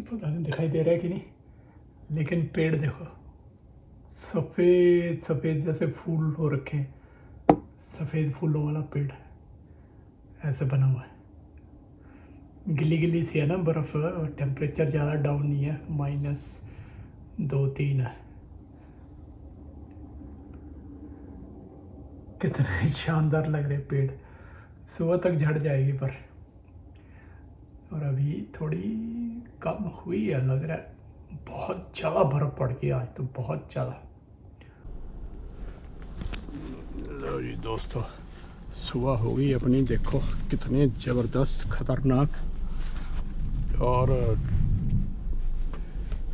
पता नहीं दिखाई दे रहा है कि नहीं, लेकिन पेड़ देखो सफ़ेद सफ़ेद जैसे फूल हो रखे हैं। सफ़ेद फूलों वाला पेड़ ऐसे बना हुआ है। गिली गिली सी है ना बर्फ़, और टेम्परेचर ज़्यादा डाउन नहीं है, -2-3 है। कितने शानदार लग रहे पेड़। सुबह तक झड़ जाएगी पर, और अभी थोड़ी कम हुई है लग रहा है। बहुत ज़्यादा बर्फ़ पड़ गई आज तो, बहुत ज़्यादा। लो जी दोस्तों, सुबह हो गई अपनी। देखो कितने ज़बरदस्त खतरनाक, और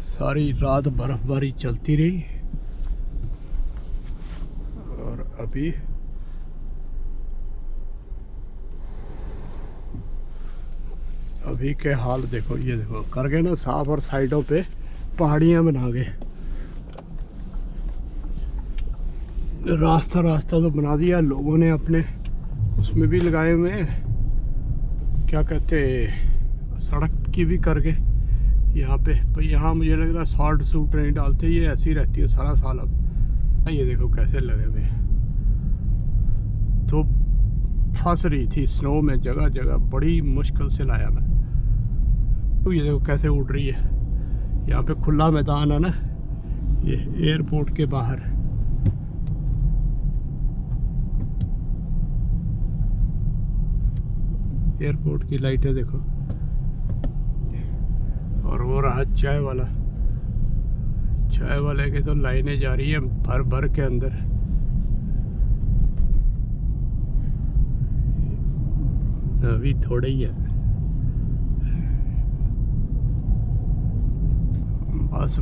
सारी रात बर्फबारी चलती रही। और अभी के हाल देखो, ये देखो कर गए ना साफ, और साइडों पे पहाड़ियाँ बना गए। रास्ता तो बना दिया लोगों ने अपने, उसमें भी लगाए हुए हैं, क्या कहते, सड़क की भी कर गए यहाँ पे। पर यहाँ मुझे लग रहा है सॉल्ट सूट नहीं डालते, ये ऐसी रहती है सारा साल। अब ये देखो कैसे लगे हुए, तो फंस रही थी स्नो में जगह जगह, बड़ी मुश्किल से लाया मैं। तो ये देखो कैसे उड़ रही है। यहाँ पे खुला मैदान है ना, ये एयरपोर्ट के बाहर। एयरपोर्ट की लाइटें देखो, और वो रहा चाय वाला। चाय वाले के तो लाइनें जा रही है भर भर के अंदर। अभी थोड़े ही है,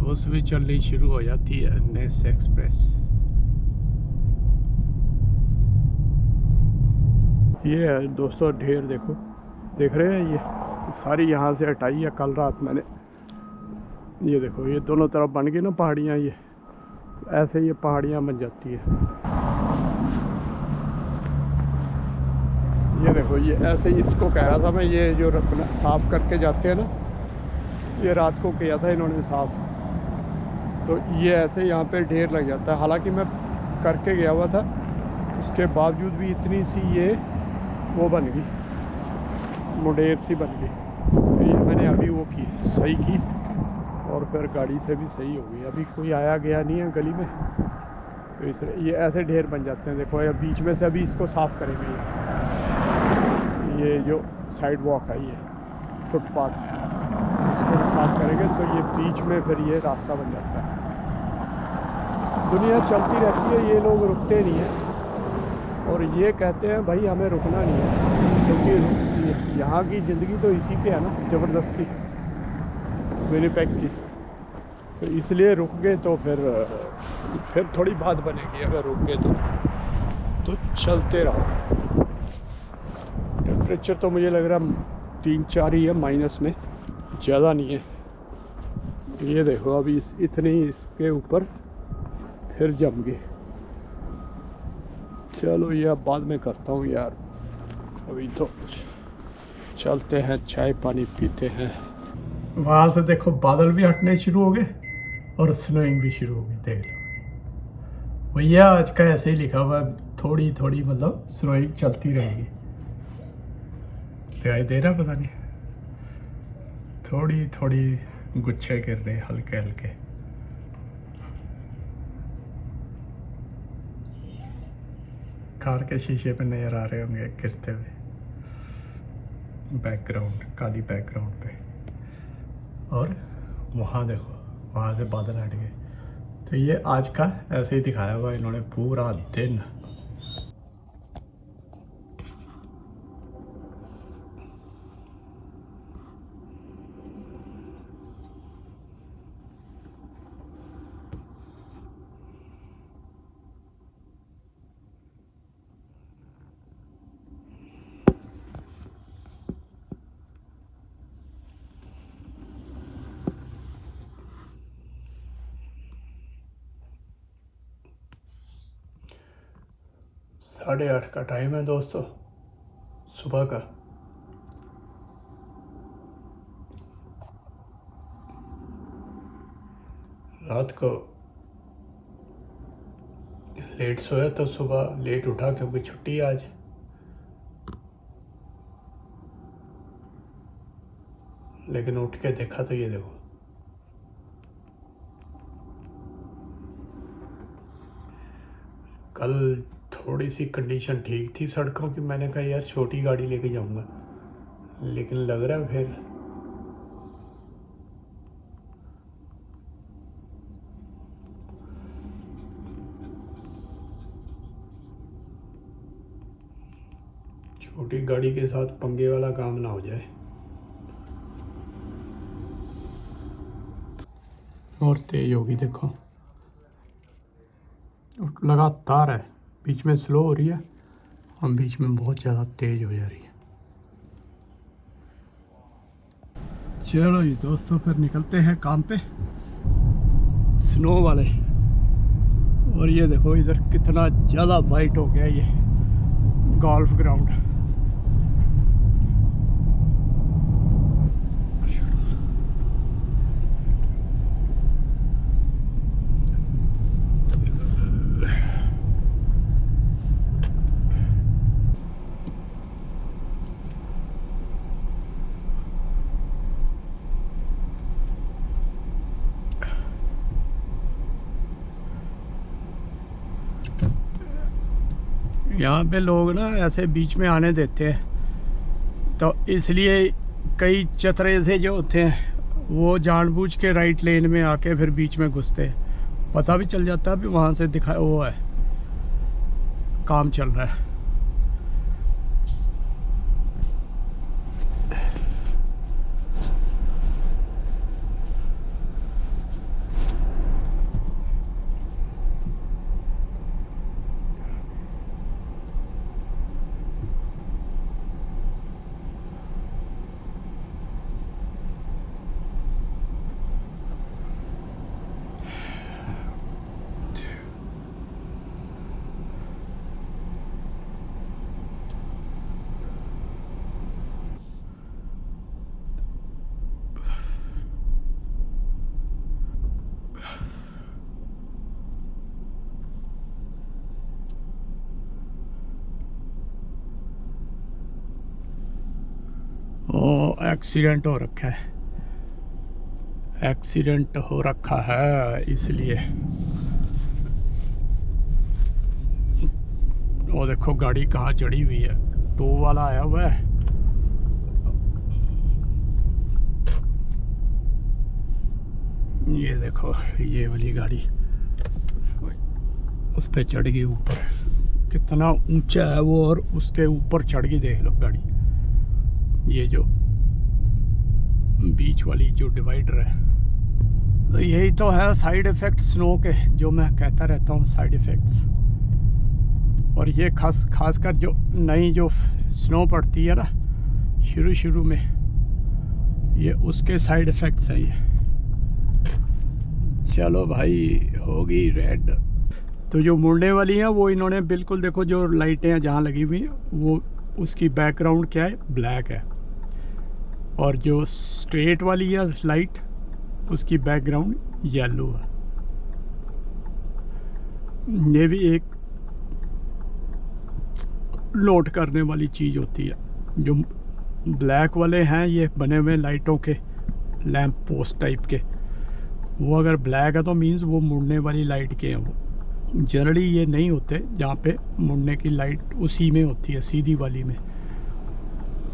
बस भी चलनी शुरू हो जाती है, नेस एक्सप्रेस। ये है दोस्तों ढेर, देखो देख रहे हैं, ये सारी यहाँ से हटाई है कल रात मैंने। ये देखो ये दोनों तरफ बन गई ना पहाड़ियाँ, ये ऐसे ये पहाड़ियाँ बन जाती है। ये देखो ये ऐसे ही, इसको कह रहा था मैं, ये जो रखना साफ़ करके जाते हैं ना, ये रात को किया था इन्होंने साफ़, तो ये ऐसे यहाँ पे ढेर लग जाता है। हालांकि मैं करके गया हुआ था, उसके बावजूद भी इतनी सी ये वो बन गई, मुंडेर सी बन गई। तो ये मैंने अभी वो की, सही की, और फिर गाड़ी से भी सही हो गई। अभी कोई आया गया नहीं है गली में, तो इसलिए ये ऐसे ढेर बन जाते हैं। देखो ये बीच में से अभी इसको साफ़ करेंगे, ये जो साइड वॉक है, ये फुटपाथ, इसको भी साफ़ करेंगे तो ये बीच में फिर ये रास्ता बन जाता है। दुनिया चलती रहती है, ये लोग रुकते नहीं हैं, और ये कहते हैं भाई हमें रुकना नहीं है, क्योंकि यहाँ की ज़िंदगी तो इसी पे है ना, ज़बरदस्ती विनिपेग की। तो इसलिए रुक गए तो फिर थोड़ी बात बनेगी। अगर रुक गए तो चलते रहो। टेम्परेचर तो मुझे लग रहा 3-4 ही है, माइनस में, ज़्यादा नहीं है। ये देखो अभी इतने ही इसके ऊपर फिर जम गए। चलो ये अब बाद में करता हूँ यार, अभी तो चलते हैं, चाय पानी पीते हैं। वहाँ से देखो बादल भी हटने शुरू हो गए, और स्नोइंग भी शुरू हो गई। देख लो भैया, आज का ऐसे ही लिखा हुआ है, थोड़ी थोड़ी मतलब स्नोइंग चलती रहेगी। दिखाई दे रहा, पता नहीं, थोड़ी थोड़ी गुच्छे गिर रहे हल्के हल्के। कार के शीशे पे नजर आ रहे होंगे गिरते हुए, बैकग्राउंड, काली बैकग्राउंड पे। और वहाँ देखो, वहाँ से बादल हट गए। तो ये आज का ऐसे ही दिखाया हुआ इन्होंने पूरा दिन। साढ़े 8 का टाइम है दोस्तों, सुबह का। रात को लेट सोया तो सुबह लेट उठा क्योंकि छुट्टी है आज। लेकिन उठ के देखा तो ये देखो, कल थोड़ी सी कंडीशन ठीक थी सड़कों की। मैंने कहा यार छोटी गाड़ी लेके जाऊंगा, लेकिन लग रहा है फिर छोटी गाड़ी के साथ पंगे वाला काम ना हो जाए। और तेज होगी देखो, लगातार है, बीच में स्लो हो रही है और बीच में बहुत ज़्यादा तेज हो जा रही है। चलो जी दोस्तों, फिर निकलते हैं काम पे, स्नो वाले। और ये देखो इधर कितना ज़्यादा वाइट हो गया ये गोल्फ ग्राउंड। यहाँ पे लोग ना ऐसे बीच में आने देते हैं, तो इसलिए कई चतरे से जो होते हैं वो जानबूझ के राइट लेन में आके फिर बीच में घुसते हैं। पता भी चल जाता है भी वहाँ से दिखा वो है, काम चल रहा है। ओ एक्सीडेंट हो रखा है, एक्सीडेंट हो रखा है इसलिए। वो देखो गाड़ी कहाँ चढ़ी हुई है, टो वाला आया हुआ है। ये देखो ये वाली गाड़ी उस पे चढ़ गई ऊपर, कितना ऊंचा है वो, और उसके ऊपर चढ़ गई। देख लो गाड़ी, ये जो बीच वाली जो डिवाइडर है। तो यही तो है साइड इफ़ेक्ट स्नो के, जो मैं कहता रहता हूँ साइड इफ़ेक्ट्स। और ये खासकर जो नई जो स्नो पड़ती है ना शुरू में, ये उसके साइड इफ़ेक्ट्स हैं ये। चलो भाई होगी रेड। तो जो मुड़ने वाली हैं वो इन्होंने बिल्कुल देखो, जो लाइटें हैं जहाँ लगी हुई वो उसकी बैकग्राउंड क्या है, ब्लैक है। और जो स्ट्रेट वाली है लाइट, उसकी बैकग्राउंड येलो है। ये भी एक नोट करने वाली चीज़ होती है। जो ब्लैक वाले हैं ये बने हुए लाइटों के लैंप पोस्ट टाइप के, वो अगर ब्लैक है तो मीन्स वो मुड़ने वाली लाइट के हैं। वो जनरली ये नहीं होते, जहाँ पे मुड़ने की लाइट उसी में होती है, सीधी वाली में।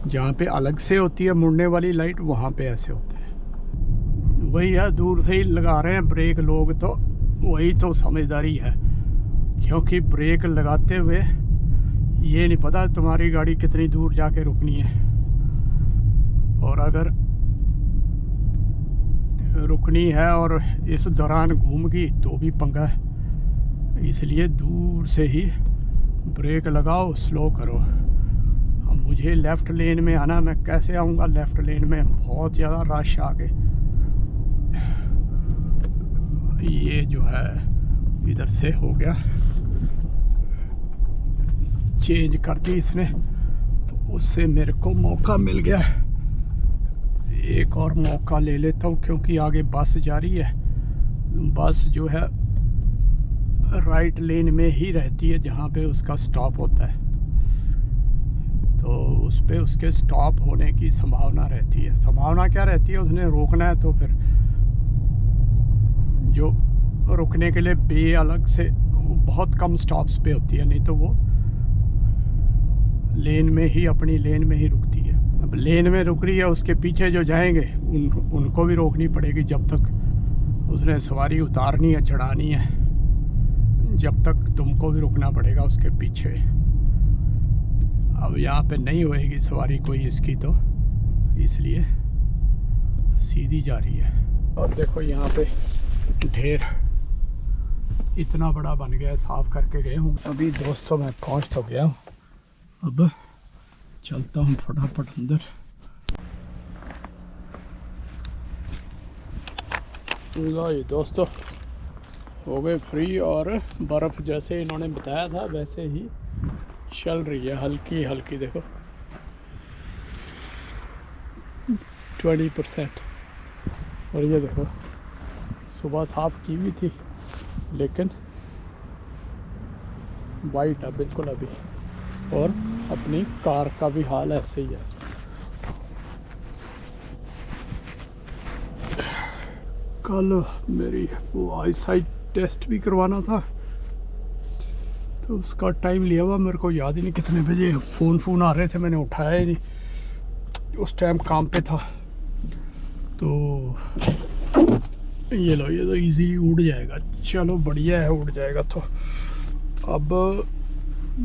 जहाँ पे अलग से होती है मुड़ने वाली लाइट, वहाँ पे ऐसे होते हैं। वही है, दूर से ही लगा रहे हैं ब्रेक लोग, तो वही तो समझदारी है। क्योंकि ब्रेक लगाते हुए ये नहीं पता तुम्हारी गाड़ी कितनी दूर जाके रुकनी है, और अगर रुकनी है और इस दौरान घूम गई तो भी पंगा है। इसलिए दूर से ही ब्रेक लगाओ, स्लो करो। अब मुझे लेफ़्ट लेन में आना, मैं कैसे आऊँगा लेफ़्ट लेन में, बहुत ज़्यादा रश आगे। ये जो है इधर से हो गया, चेंज कर दी इसने, तो उससे मेरे को मौका मिल गया। एक और मौका ले लेता हूँ, क्योंकि आगे बस जा रही है बस जो है राइट लेन में ही रहती है जहाँ पे उसका स्टॉप होता है, तो उस पे उसके स्टॉप होने की संभावना रहती है। संभावना क्या रहती है, उसने रोकना है तो फिर जो रुकने के लिए बे अलग से बहुत कम स्टॉप्स पे होती है, नहीं तो वो लेन में ही, अपनी लेन में ही रुकती है। अब लेन में रुक रही है, उसके पीछे जो जाएंगे उनको भी रोकनी पड़ेगी जब तक उसने सवारी उतारनी है, चढ़ानी है, जब तक तुमको भी रुकना पड़ेगा उसके पीछे। अब यहाँ पे नहीं होएगी सवारी कोई इसकी, तो इसलिए सीधी जा रही है। और देखो यहाँ पे ढेर इतना बड़ा बन गया है, साफ़ करके गए हूँ। अभी दोस्तों मैं पहुँच तो गया हूँ, अब चलता हूँ फटाफट अंदर। लो ये दोस्तों हो गए फ्री, और बर्फ़ जैसे इन्होंने बताया था वैसे ही चल रही है, हल्की हल्की। देखो 20%। और ये देखो सुबह साफ़ की हुई थी लेकिन वाइट है बिल्कुल अभी। और अपनी कार का भी हाल ऐसे ही है। कल मेरी वो आईसाइट टेस्ट भी करवाना था, तो उसका टाइम लिया हुआ, मेरे को याद ही नहीं कितने बजे फ़ोन आ रहे थे, मैंने उठाया ही नहीं, उस टाइम काम पे था। तो ये लो, ये तो इजीली उड़ जाएगा। चलो बढ़िया है, उड़ जाएगा। तो अब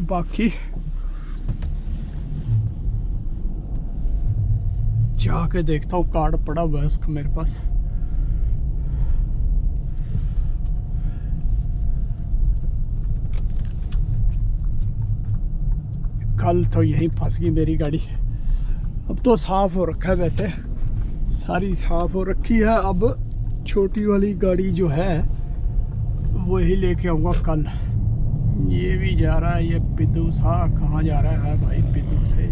बाकी जाके देखता हूँ, कार्ड पड़ा हुआ है उसका मेरे पास। कल तो यहीं फंस गई मेरी गाड़ी। अब तो साफ़ हो रखा है, वैसे सारी साफ़ हो रखी है। अब छोटी वाली गाड़ी जो है वो ही लेके आऊँगा कल। ये भी जा रहा है, ये पिद्दू सा कहाँ जा रहा है भाई? पिद्दू से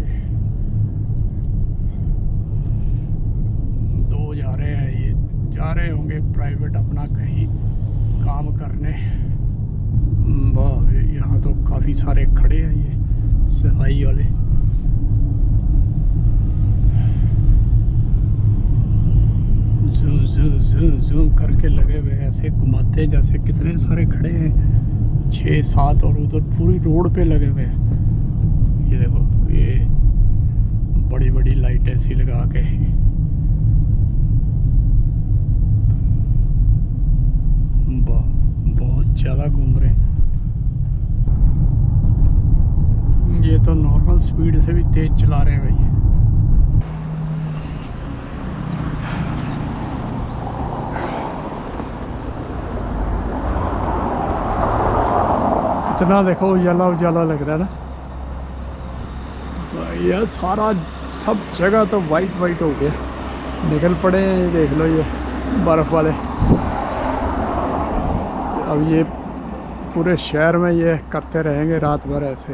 दो जा रहे हैं, ये जा रहे होंगे प्राइवेट अपना कहीं काम करने। यहाँ तो काफ़ी सारे खड़े हैं ये सफाई वाले। जूम करके लगे हुए, ऐसे घुमाते जैसे कितने सारे खड़े हैं, 6-7, और उधर पूरी रोड पे लगे हुए हैं। ये देखो, ये बड़ी बड़ी लाइट ऐसी लगा के, बहुत ज़्यादा घूम रहे हैं। ये तो नॉर्मल स्पीड से भी तेज चला रहे हैं भाई। कितना देखो उजाला उजाला लग रहा है ना यार, सारा सब जगह तो वाइट वाइट हो गया। निकल पड़े हैं, देख लो ये बर्फ़ वाले। अब ये पूरे शहर में ये करते रहेंगे रात भर ऐसे।